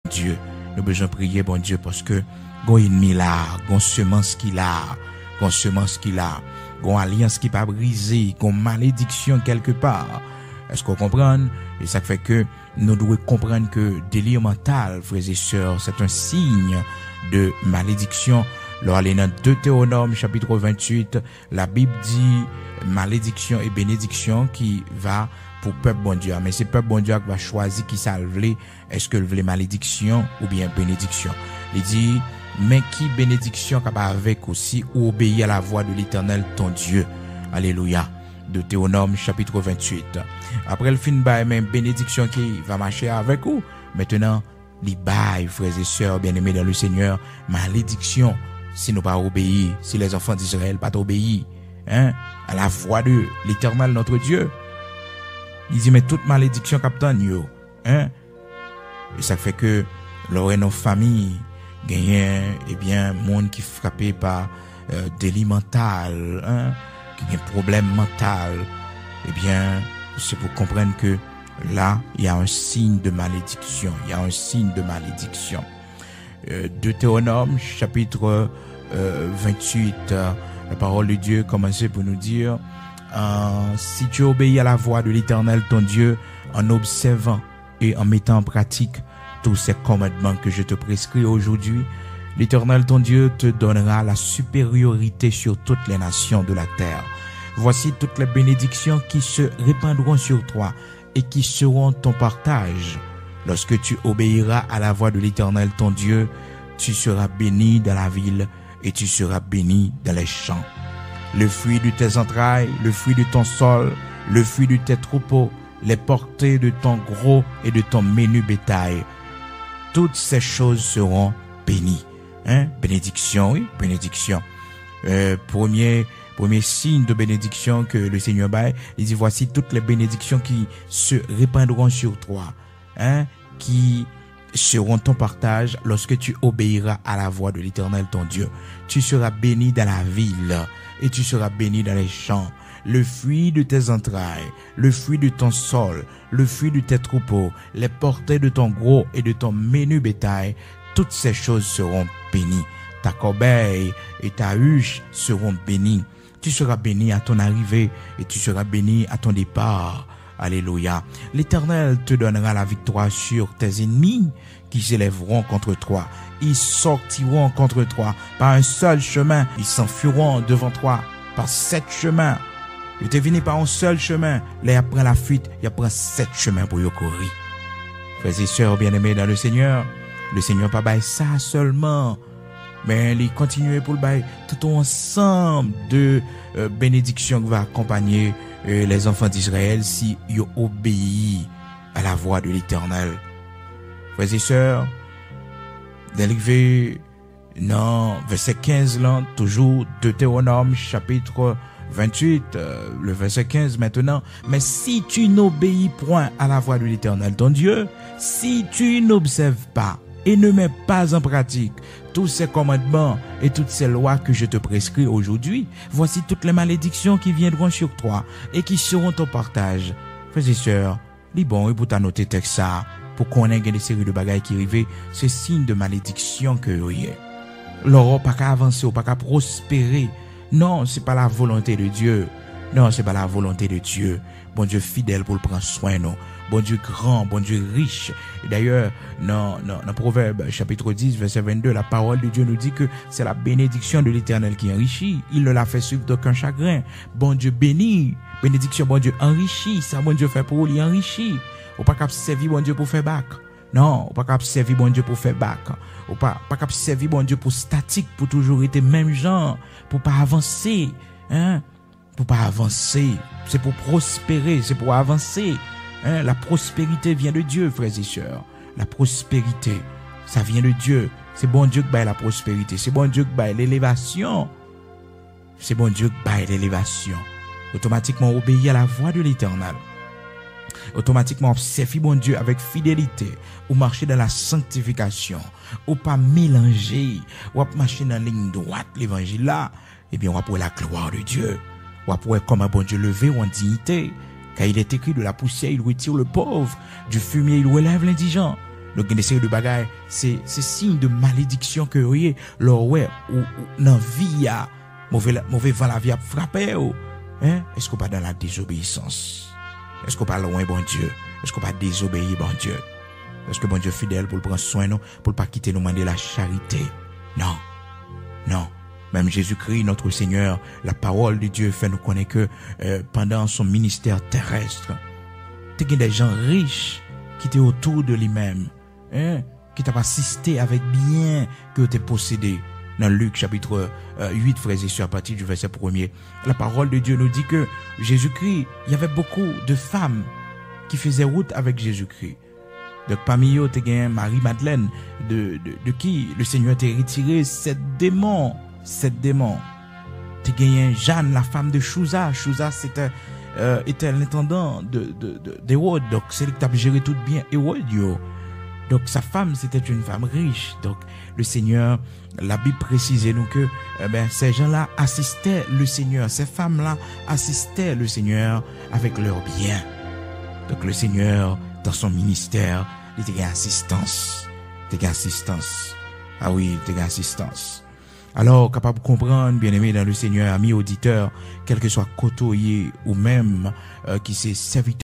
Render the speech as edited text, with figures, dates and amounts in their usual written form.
Dieu. Nous besoin prier, bon Dieu, parce que gon ennemi là, gon semence qu'il a, gon semence qu'il a, gon alliance qui pas brisée, gon malédiction quelque part. Est-ce qu'on comprend? Et ça fait que nous devons comprendre que délire mental, frères et sœurs, c'est un signe de malédiction. Alors, dans Deutéronome, chapitre 28, la Bible dit malédiction et bénédiction qui va pour peuple bon Dieu. Mais c'est peuple bon Dieu qui va choisir qui ça veut. Est-ce que le veut malédiction ou bien bénédiction? Il dit, mais qui bénédiction capable avec aussi ou obéir à la voix de l'Éternel ton Dieu. Alléluia. Deutéronome, chapitre 28. Après le fin de même bénédiction qui va marcher avec vous. Maintenant, les bails, frères et sœurs bien-aimés dans le Seigneur, malédiction. Si nous pas obéir, si les enfants d'Israël pas obéir, à la voix de l'Éternel notre Dieu. Il dit mais toute malédiction capitaine yo, et ça fait que lors nos familles gagnent monde qui frappé par délit mental, qui a un problème mental, c'est pour comprendre que là il y a un signe de malédiction, Deutéronome chapitre 28, la parole de Dieu commence pour nous dire si tu obéis à la voix de l'Éternel ton Dieu en observant et en mettant en pratique tous ces commandements que je te prescris aujourd'hui, l'Éternel ton Dieu te donnera la supériorité sur toutes les nations de la terre. Voici toutes les bénédictions qui se répandront sur toi et qui seront ton partage. Lorsque tu obéiras à la voix de l'Éternel ton Dieu, tu seras béni dans la ville et tu seras béni dans les champs. Le fruit de tes entrailles, le fruit de ton sol, le fruit de tes troupeaux, les portées de ton gros et de ton menu bétail, toutes ces choses seront bénies. Bénédiction, oui, bénédiction. Premier signe de bénédiction que le Seigneur baille, il dit voici toutes les bénédictions qui se répandront sur toi, qui seront ton partage lorsque tu obéiras à la voix de l'Éternel ton Dieu. Tu seras béni dans la ville et tu seras béni dans les champs. Le fruit de tes entrailles, le fruit de ton sol, le fruit de tes troupeaux, les portées de ton gros et de ton menu bétail, toutes ces choses seront bénies. Ta corbeille et ta huche seront bénies. Tu seras béni à ton arrivée et tu seras béni à ton départ. Alléluia. L'Éternel te donnera la victoire sur tes ennemis qui s'élèveront contre toi. Ils sortiront contre toi par un seul chemin. Ils s'enfuiront devant toi par 7 chemins. Ils te viennent par un seul chemin. Là, après la fuite, il prend 7 chemins pour y courir. Frères et sœurs bien-aimés dans le Seigneur pas bail ça seulement, mais il continue pour le bail tout ensemble de bénédictions qui va accompagner les enfants d'Israël si ils obéissent à la voix de l'Éternel. Frères et sœurs, d'arriver dans verset 15 là, toujours Deutéronome chapitre 28, le verset 15 maintenant. Mais si tu n'obéis point à la voix de l'Éternel ton Dieu, si tu n'observes pas et ne mets pas en pratique tous ces commandements et toutes ces lois que je te prescris aujourd'hui, voici toutes les malédictions qui viendront sur toi et qui seront ton partage. Frères et sœurs, les bons et pour t'annoter texte ça, pour qu'on ait des séries de bagailles qui arrivent, c'est signe de malédiction que vous avez. L'Europe pas qu'à avancer ou pas qu'à prospérer. Non, c'est pas la volonté de Dieu. Non, c'est pas la volonté de Dieu. Bon Dieu fidèle pour le prendre soin, non. Bon Dieu grand, bon Dieu riche. Et d'ailleurs, dans Proverbe chapitre 10, verset 22, la parole de Dieu nous dit que c'est la bénédiction de l'Éternel qui enrichit. Il ne la fait suivre d'aucun chagrin. Bon Dieu bénit. Bénédiction, bon Dieu enrichit. Ça, bon Dieu fait pour lui enrichir. Ou pas qu'à servir bon Dieu pour faire bac. Non, ou pas qu'à servir bon Dieu pour faire bac. Ou pas qu'à servir bon Dieu pour statique, pour toujours être même genre, pour pas avancer. Pour pas avancer. C'est pour prospérer, c'est pour avancer. La prospérité vient de Dieu, frères et sœurs. La prospérité, ça vient de Dieu. C'est bon Dieu qui baille la prospérité. C'est bon Dieu qui baille l'élévation. C'est bon Dieu qui baille l'élévation. Automatiquement, obéir à la voix de l'Éternel. Automatiquement, observer bon Dieu avec fidélité. Ou marcher dans la sanctification. Ou pas mélanger. Ou marcher dans la ligne droite, l'évangile là. Eh bien, on va pour la gloire de Dieu. On va pour comme un bon Dieu levé ou en dignité. Car il est écrit de la poussière, il retire le pauvre. Du fumier, il relève l'indigent. Donc, il y a des séries de bagailles, c'est signe de malédiction que vous voyez, leur ouais, ou dans vie, à mauvais vent la vie a frappé, hein? Est-ce qu'on pas dans la désobéissance? Est-ce qu'on pas loin, bon Dieu? Est-ce qu'on pas désobéir, bon Dieu? Est-ce que bon Dieu fidèle pour prendre soin, non? Pour pas quitter nous demander la charité? Non. Non. Même Jésus-Christ, notre Seigneur, la parole de Dieu fait nous connaître que pendant son ministère terrestre, il y a des gens riches qui étaient autour de lui-même, hein, qui t'ont assisté avec bien que tu es possédé. Dans Luc chapitre 8, frères et sœurs, à partir du verset 1er, la parole de Dieu nous dit que Jésus-Christ, il y avait beaucoup de femmes qui faisaient route avec Jésus-Christ. Donc parmi eux, tu as Marie-Madeleine, de qui le Seigneur t'a retiré 7 démons. Tu as Jeanne, la femme de Chouza. Chouza, était l'intendant d'Hérode. Donc c'est lui qui t'a géré tout bien Hérode. Donc sa femme, c'était une femme riche. Donc le Seigneur, la Bible précise nous que ces gens-là assistaient le Seigneur. Ces femmes-là assistaient le Seigneur avec leurs biens. Donc le Seigneur, dans son ministère, il était assistance. Ah oui, il était assistance. Alors, capable de comprendre, bien aimé dans le Seigneur, amis auditeurs, quel que soit côtoyer ou même qui s'est serviteur